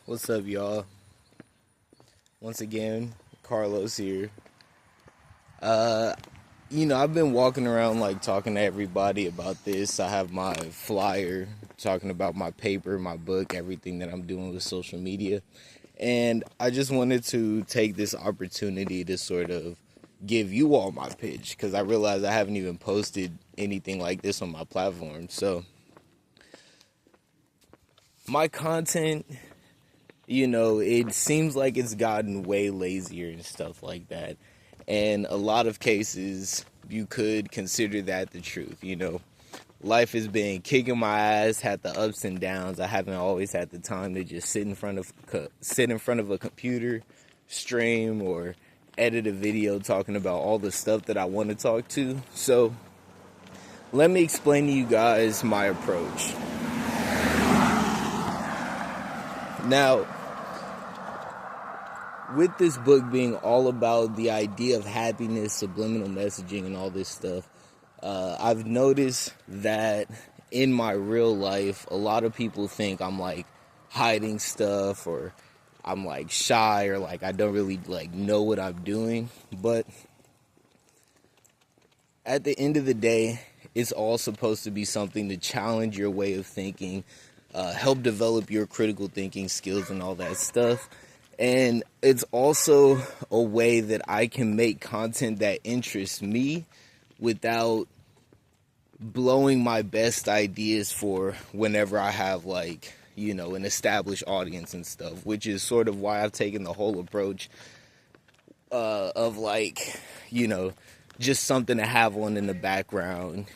What's up, y'all? Once again, Carlos here. Uh, I've been walking around like talking to everybody about this. I have my flyer talking about my paper, my book, everything that I'm doing with social media. And I just wanted to take this opportunity to sort of give you all my pitch because I realized I haven't even posted anything like this on my platform. So, my content, it seems like it's gotten way lazier and stuff like that. And a lot of cases, you could consider that the truth. Life has been kicking my ass, had the ups and downs. I haven't always had the time to just sit in front of a computer, stream, or edit a video talking about all the stuff that I want to talk to. So let me explain to you guys my approach. Now, with this book being all about the idea of happiness, subliminal messaging, and all this stuff, I've noticed that in my real life, a lot of people think I'm like hiding stuff, or I'm like shy, or like I don't really like know what I'm doing. But at the end of the day, it's all supposed to be something to challenge your way of thinking, help develop your critical thinking skills and all that stuff. And it's also a way that I can make content that interests me without blowing my best ideas for whenever I have an established audience and stuff, which is sort of why I've taken the whole approach of just something to have on in the background,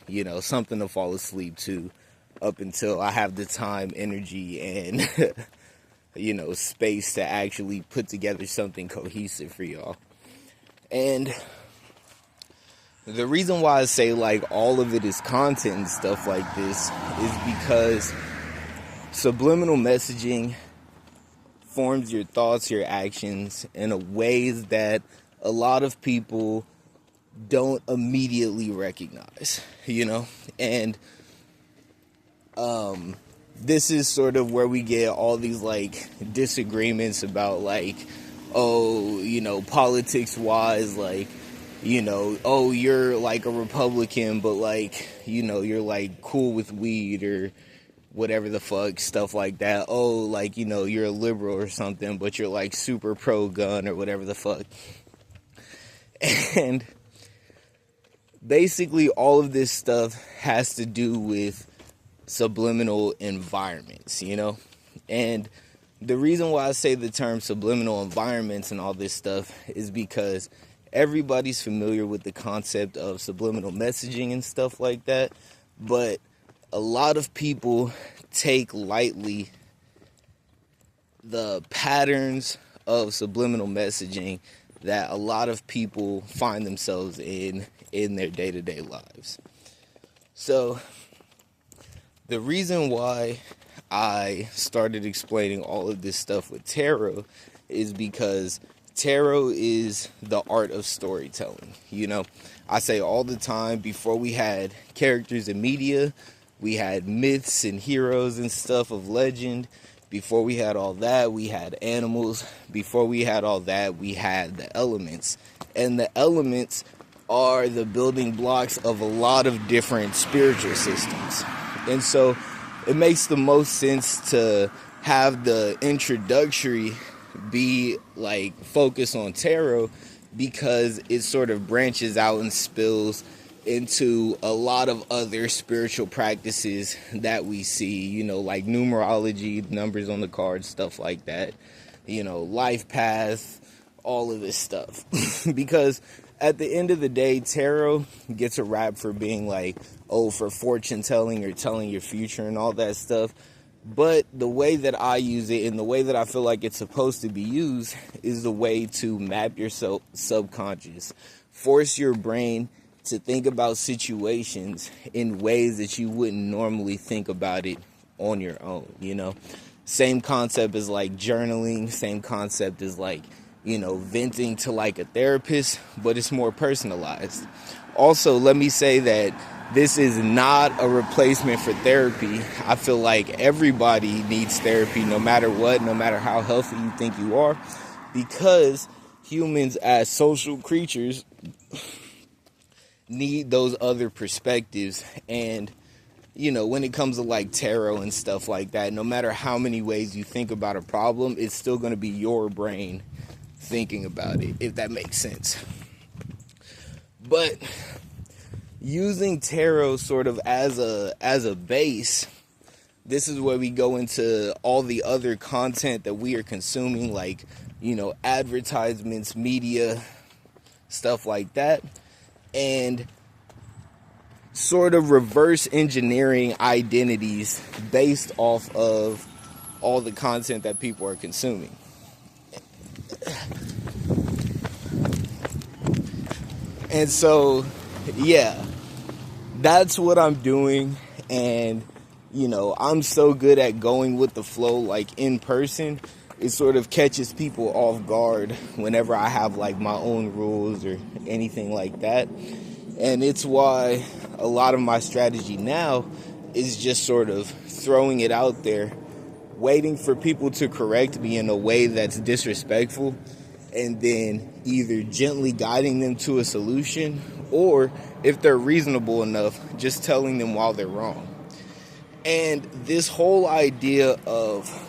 something to fall asleep to up until I have the time, energy, and space to actually put together something cohesive for y'all. And the reason why I say like all of it is content and stuff like this is because subliminal messaging forms your thoughts, your actions in a ways that a lot of people don't immediately recognize, and this is sort of where we get all these like disagreements about politics wise, oh, you're like a Republican, but you're like cool with weed or whatever the fuck, stuff like that. Oh, you're a liberal or something, but you're like super pro gun or whatever the fuck. And basically all of this stuff has to do with subliminal environments, and the reason why I say the term subliminal environments and all this stuff is because everybody's familiar with the concept of subliminal messaging and stuff like that, but a lot of people take lightly the patterns of subliminal messaging that a lot of people find themselves in their day-to-day lives. So the reason why I started explaining all of this stuff with tarot is because tarot is the art of storytelling. I say all the time, before we had characters in media, we had myths and heroes and stuff of legend. Before we had all that, we had animals. Before we had all that, we had the elements. And the elements are the building blocks of a lot of different spiritual systems. And so it makes the most sense to have the introductory be like focus on tarot, because it sort of branches out and spills into a lot of other spiritual practices that we see, like numerology, numbers on the cards, stuff like that, life paths, all of this stuff. Because at the end of the day, tarot gets a rap for being for fortune telling or telling your future and all that stuff. But the way that I use it and the way that I feel like it's supposed to be used is the way to map your subconscious. Force your brain to think about situations in ways that you wouldn't normally think about it on your own, Same concept as journaling, same concept as venting to a therapist, but it's more personalized. Also, let me say that this is not a replacement for therapy. I feel like everybody needs therapy, no matter what, no matter how healthy you think you are, because humans as social creatures need those other perspectives. And, you know, when it comes to like tarot and stuff like that, no matter how many ways you think about a problem, it's still going to be your brain thinking about it, if that makes sense. But using tarot sort of as a base, this is where we go into all the other content that we are consuming, like, you know, advertisements, media, stuff like that, and sort of reverse engineering identities based off of all the content that people are consuming. And so, yeah, that's what I'm doing. And, you know, I'm so good at going with the flow, like in person. It sort of catches people off guard whenever I have like my own rules or anything like that. And it's why a lot of my strategy now is just sort of throwing it out there, waiting for people to correct me in a way that's disrespectful, and then either gently guiding them to a solution, or if they're reasonable enough, just telling them while they're wrong. And this whole idea of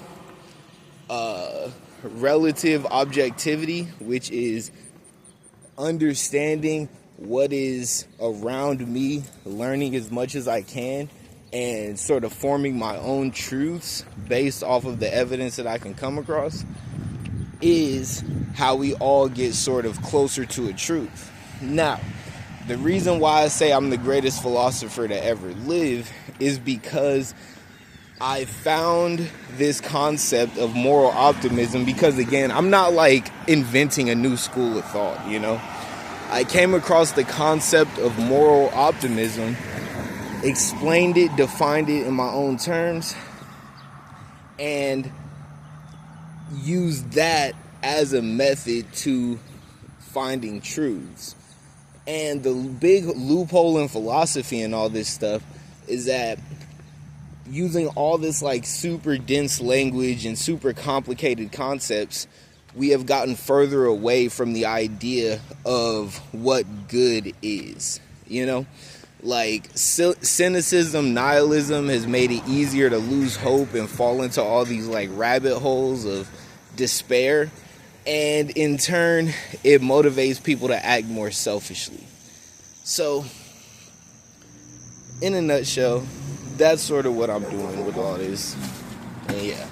relative objectivity, which is understanding what is around me, learning as much as I can, and sort of forming my own truths based off of the evidence that I can come across, is how we all get sort of closer to a truth. Now, the reason why I say I'm the greatest philosopher to ever live is because I found this concept of moral optimism, because again, I'm not like inventing a new school of thought, you know. I came across the concept of moral optimism, explained it, defined it in my own terms, and used that as a method to finding truths. And the big loophole in philosophy and all this stuff is that using all this like super dense language and super complicated concepts, we have gotten further away from the idea of what good is, you know? Like, cynicism, nihilism has made it easier to lose hope and fall into all these like rabbit holes of despair, and in turn it motivates people to act more selfishly. So in a nutshell, that's sort of what I'm doing with all this. And yeah.